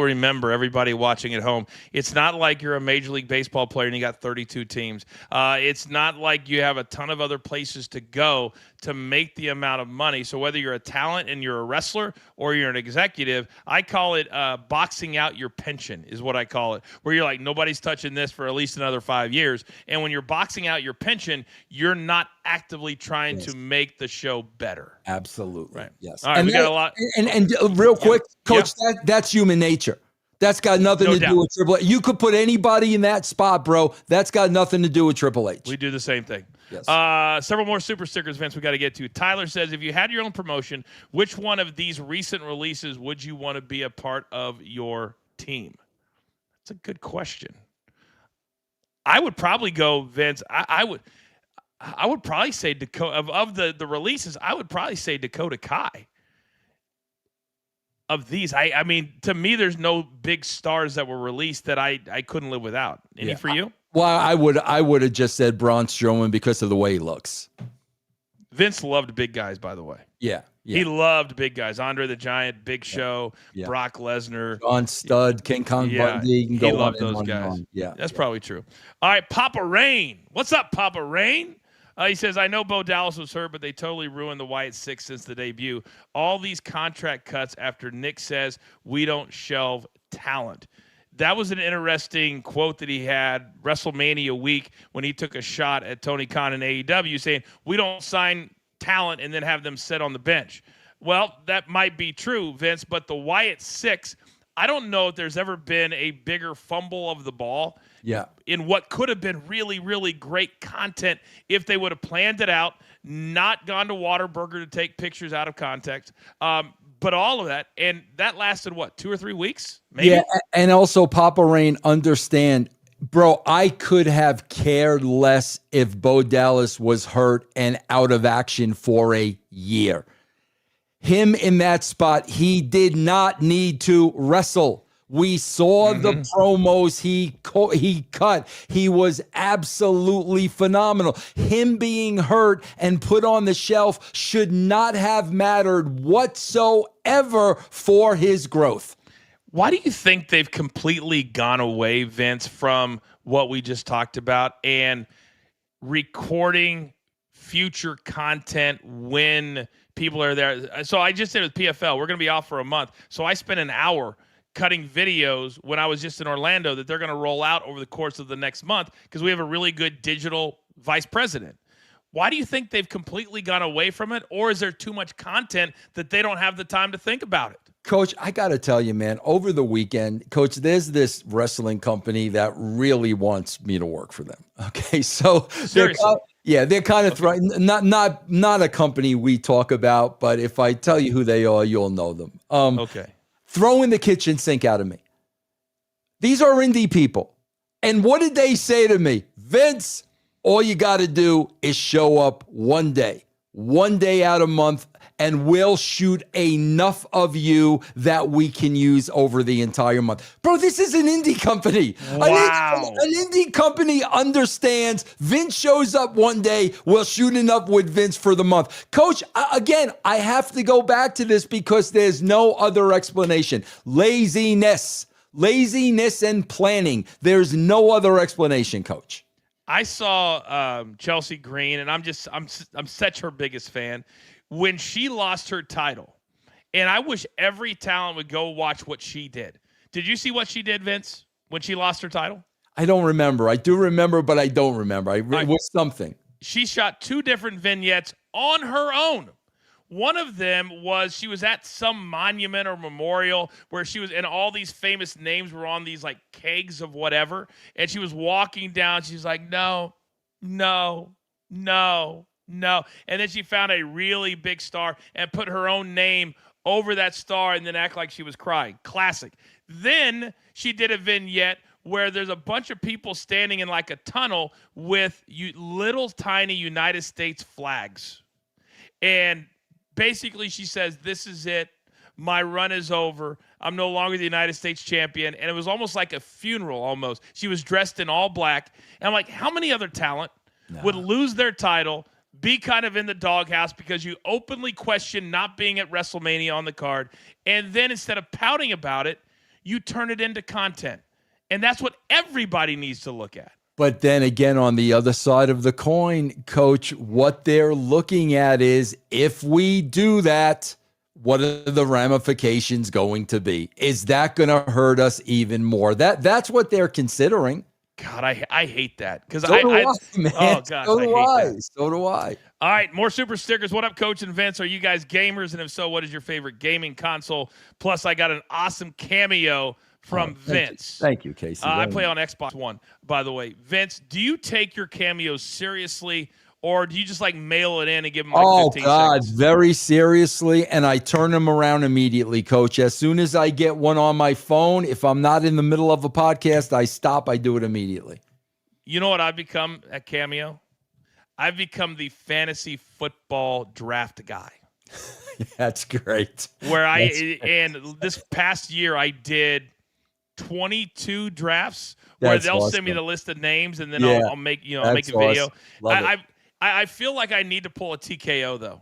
remember, everybody watching at home, it's not like you're a Major League Baseball player and you got 32 teams. It's not like you have a ton of other places to go to make the amount of money. So whether you're a talent and you're a wrestler or you're an executive, I call it boxing out your pension is what I call it, where you're like, nobody's touching this for at least another 5 years. And when you're boxing out your pension, you're not actively trying to make the show better. Absolutely. Right. Yes. All right, we got a lot. And real quick, Coach, that's human nature. That's got nothing to do with Triple H. You could put anybody in that spot, bro. That's got nothing to do with Triple H. We do the same thing. Yes. Several more super stickers, Vince, we got to get to. Tyler says, if you had your own promotion, which one of these recent releases would you want to be a part of your team? That's a good question. I would probably go, Vince. I would probably say Dakota of the releases. I would probably say Dakota Kai. Of these, I mean, to me, there's no big stars that were released that I couldn't live without. Any for you? Well, I would have just said Braun Strowman because of the way he looks. Vince loved big guys, by the way. Yeah. He loved big guys. Andre the Giant, Big Show, Brock Lesnar. John Studd, King Kong Bundy. He loved those guys. Yeah. That's probably true. All right, Papa Rain. What's up, Papa Rain? He says, I know Bo Dallas was hurt, but they totally ruined the Wyatt 6 since the debut. All these contract cuts after Nick says we don't shelve talent. That was an interesting quote that he had WrestleMania week when he took a shot at Tony Khan and AEW saying, we don't sign talent and then have them sit on the bench. Well, that might be true, Vince, but the Wyatt 6, I don't know if there's ever been a bigger fumble of the ball in what could have been really, really great content if they would have planned it out, not gone to Whataburger to take pictures out of context, but all of that. And that lasted, 2 or 3 weeks? Maybe? Yeah, and also, Papa Rain, understand, bro, I could have cared less if Bo Dallas was hurt and out of action for a year. Him in that spot, he did not need to wrestle. We saw the promos he cut. He was absolutely phenomenal. Him being hurt and put on the shelf should not have mattered whatsoever for his growth. Why do you think they've completely gone away, Vince, from what we just talked about and recording future content when people are there? So I just did with PFL. We're going to be off for a month. So I spent an hour cutting videos when I was just in Orlando that they're going to roll out over the course of the next month because we have a really good digital vice president. Why do you think they've completely gone away from it? Or is there too much content that they don't have the time to think about it? Coach, I got to tell you, man, over the weekend, Coach, there's this wrestling company that really wants me to work for them. Okay, so seriously. They're kind of not a company we talk about, but if I tell you who they are, you'll know them. Okay. Throwing the kitchen sink out of me. These are indie people. And what did they say to me? Vince, all you got to do is show up one day out a month, and we'll shoot enough of you that we can use over the entire month. Bro, this is an indie company. Wow. An indie company understands Vince shows up one day, we'll shoot enough with Vince for the month. Coach, again, I have to go back to this because there's no other explanation. Laziness and planning. There's no other explanation, Coach. I saw Chelsea Green, and I'm such her biggest fan. When she lost her title, and I wish every talent would go watch what she did. Did you see what she did, Vince, when she lost her title? I don't remember. I do remember, but I don't remember. It was something. She shot 2 different vignettes on her own. One of them was she was at some monument or memorial where she was, and all these famous names were on these like kegs of whatever, and she was walking down. She's like, no. And then she found a really big star and put her own name over that star and then act like she was crying. Classic. Then she did a vignette where there's a bunch of people standing in like a tunnel with little tiny United States flags. And basically she says, this is it. My run is over. I'm no longer the United States champion. And it was almost like a funeral almost. She was dressed in all black. And I'm like, how many other talent would lose their title, be kind of in the doghouse because you openly question not being at WrestleMania on the card, and then instead of pouting about it, you turn it into content. And that's what everybody needs to look at. But then again, on the other side of the coin, Coach, what they're looking at is, if we do that, what are the ramifications going to be? Is that going to hurt us even more? That's what they're considering. God, I hate that. Because So do I, man. Oh, gosh, so do I hate I. that. So do I. All right, more super stickers. What up, Coach and Vince? Are you guys gamers? And if so, what is your favorite gaming console? Plus, I got an awesome cameo from Vince. Thank you, Casey. I play on Xbox One, by the way. Vince, do you take your cameos seriously, or do you just like mail it in and give them like 15 seconds? Very seriously, and I turn them around immediately, Coach. As soon as I get one on my phone, if I'm not in the middle of a podcast, I stop. I do it immediately. You know what I've become at Cameo? I've become the fantasy football draft guy. That's great. And this past year I did 22 drafts where they'll send me the list of names, and then I'll make I'll make a video. I feel like I need to pull a TKO though,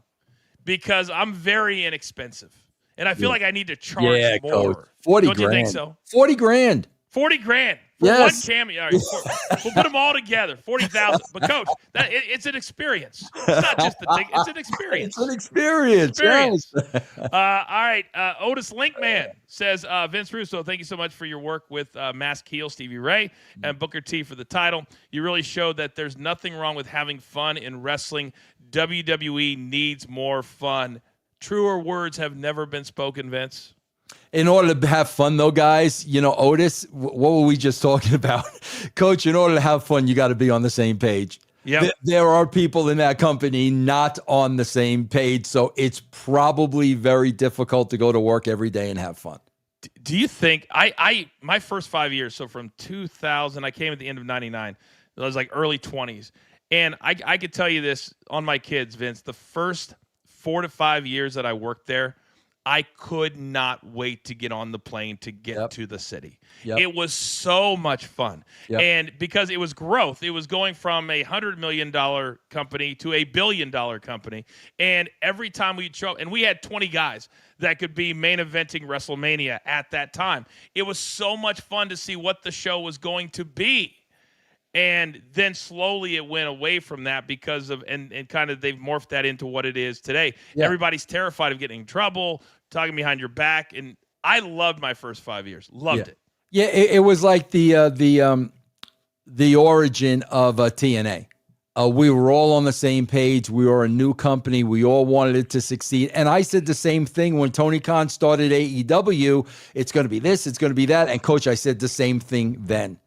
because I'm very inexpensive, and I feel like I need to charge more. Coach. 40 Don't grand. you think so? 40 grand. 40 grand for one cameo. All right, we'll put them all together. 40,000. But Coach, it's an experience. It's not just the thing. It's an experience. It's an experience. Yes. All right. Otis Linkman says, Vince Russo, thank you so much for your work with Mask Heel, Stevie Ray, and Booker T for the title. You really showed that there's nothing wrong with having fun in wrestling. WWE needs more fun. Truer words have never been spoken, Vince. In order to have fun, though, guys, Otis, what were we just talking about? Coach, in order to have fun, you got to be on the same page. Yep. There are people in that company not on the same page, so it's probably very difficult to go to work every day and have fun. Do you think my first 5 years, so from 2000, I came at the end of 99, it was like early 20s, and I could tell you this on my kids, Vince, the first 4 to 5 years that I worked there, I could not wait to get on the plane to get to the city. It was so much fun. And because it was growth, it was going from a $100 million company to a $1 billion company. And every time we'd show up, and we had 20 guys that could be main eventing WrestleMania at that time. It was so much fun to see what the show was going to be. And then slowly it went away from that because of, and kind of they've morphed that into what it is today. Everybody's terrified of getting in trouble, talking behind your back. And I loved my first 5 years. Loved it. Yeah, it was like the origin of TNA. We were all on the same page. We were a new company. We all wanted it to succeed. And I said the same thing when Tony Khan started AEW. It's going to be this, it's going to be that. And Coach, I said the same thing then.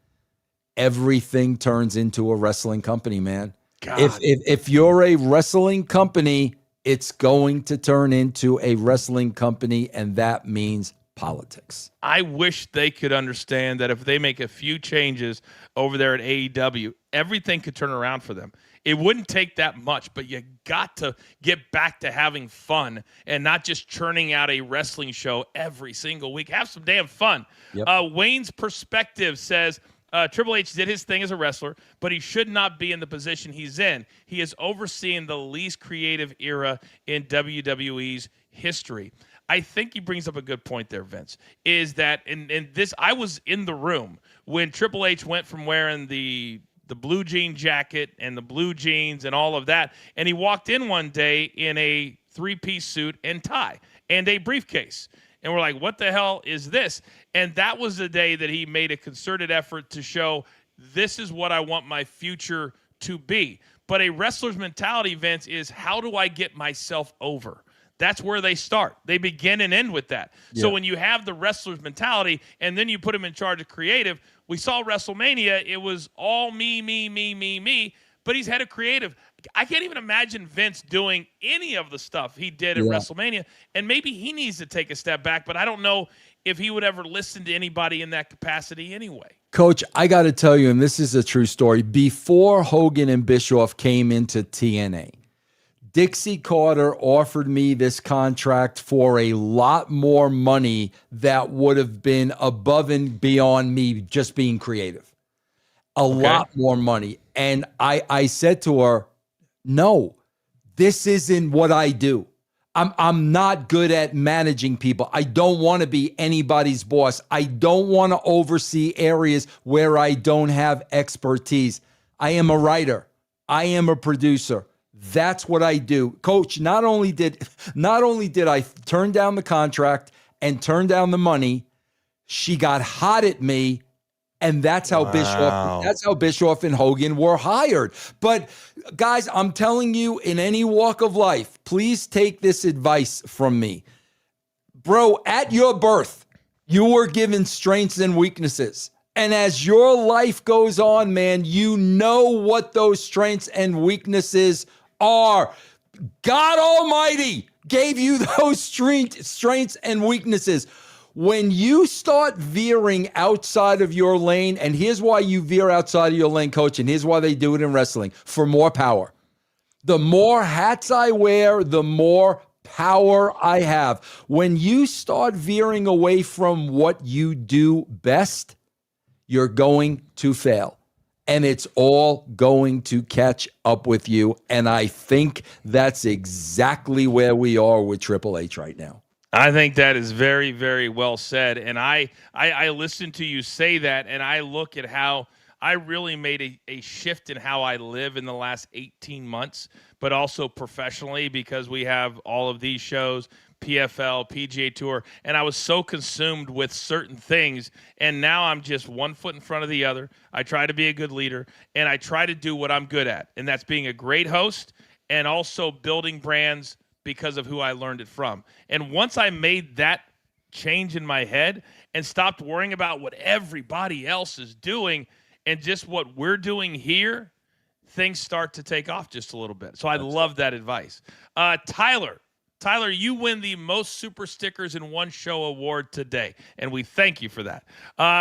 Everything turns into a wrestling company, man. If you're a wrestling company, it's going to turn into a wrestling company, and that means politics. I wish they could understand that if they make a few changes over there at AEW, everything could turn around for them. It wouldn't take that much, but you got to get back to having fun and not just churning out a wrestling show every single week. Have some damn fun. Wayne's Perspective says, Triple H did his thing as a wrestler, but he should not be in the position he's in. He is overseeing the least creative era in WWE's history. I think he brings up a good point there, Vince, is that in this, I was in the room when Triple H went from wearing the blue jean jacket and the blue jeans and all of that, and he walked in one day in a three-piece suit and tie and a briefcase. And we're like, what the hell is this? And that was the day that he made a concerted effort to show this is what I want my future to be. But a wrestler's mentality, Vince, is how do I get myself over? That's where they start. They begin and end with that. So when you have the wrestler's mentality and then you put him in charge of creative, we saw WrestleMania, it was all me, but he's head of creative. I can't even imagine Vince doing any of the stuff he did at WrestleMania, and maybe he needs to take a step back, but I don't know if he would ever listen to anybody in that capacity anyway. Coach, I got to tell you, and this is a true story, before Hogan and Bischoff came into TNA, Dixie Carter offered me this contract for a lot more money that would have been above and beyond me just being creative. A lot more money. And I said to her, no, this isn't what I do. I'm not good at managing people. I don't want to be anybody's boss. I don't want to oversee areas where I don't have expertise. I am a writer. I am a producer. That's what I do. Coach, not only did I turn down the contract and turn down the money, she got hot at me. And that's how Bischoff and Hogan were hired. But guys, I'm telling you, in any walk of life, please take this advice from me. Bro, at your birth, you were given strengths and weaknesses. And as your life goes on, man, you know what those strengths and weaknesses are. God Almighty gave you those strengths and weaknesses. When you start veering outside of your lane, and here's why you veer outside of your lane, coach, and here's why they do it in wrestling, for more power. The more hats I wear, the more power I have. When you start veering away from what you do best, you're going to fail. And it's all going to catch up with you. And I think that's exactly where we are with Triple H right now. I think that is very, very well said. And I listen to you say that, and I look at how I really made a shift in how I live in the last 18 months, but also professionally, because we have all of these shows, PFL, PGA Tour, and I was so consumed with certain things, and now I'm just one foot in front of the other. I try to be a good leader, and I try to do what I'm good at, and that's being a great host and also building brands because of who I learned it from. And once I made that change in my head and stopped worrying about what everybody else is doing and just what we're doing here, things start to take off just a little bit. So I love that advice. Tyler, you win the most super stickers in one show award today, and we thank you for that.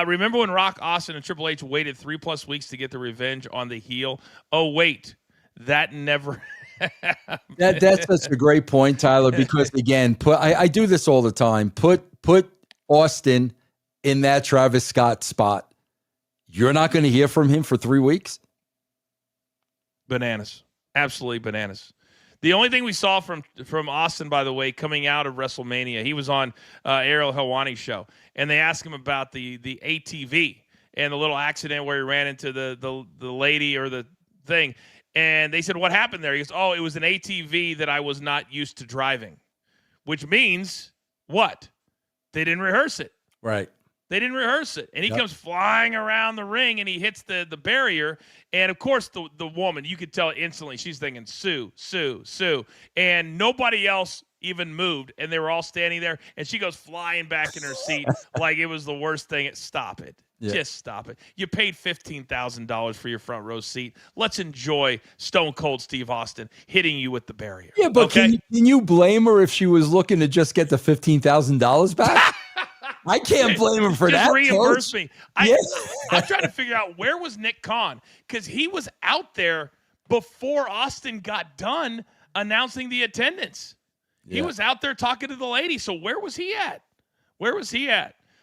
Remember when Rock, Austin, and Triple H waited 3+ weeks to get the revenge on the heel? Oh, wait, that never That's such a great point, Tyler, because again, I do this all the time. Put Austin in that Travis Scott spot. You're not going to hear from him for 3 weeks? Bananas. Absolutely bananas. The only thing we saw from Austin, by the way, coming out of WrestleMania, he was on Ariel Helwani's show, and they asked him about the ATV and the little accident where he ran into the lady or the thing. And they said, what happened there? He goes, oh, it was an ATV that I was not used to driving, which means what? They didn't rehearse it. Right. They didn't rehearse it. And he comes flying around the ring, and he hits the barrier. And, of course, the woman, you could tell instantly, she's thinking, Sue, Sue, Sue. And nobody else even moved, and they were all standing there. And she goes flying back in her seat like it was the worst thing. Stop it. Yeah. Just stop it. You paid $15,000 for your front row seat. Let's enjoy Stone Cold Steve Austin hitting you with the barrier. Yeah, but can you blame her if she was looking to just get the $15,000 back? I can't blame him for that. Reimburse me. I'm trying to figure out, where was Nick Khan? Because he was out there before Austin got done announcing the attendance. Yeah. He was out there talking to the lady. So where was he at? Where was he at?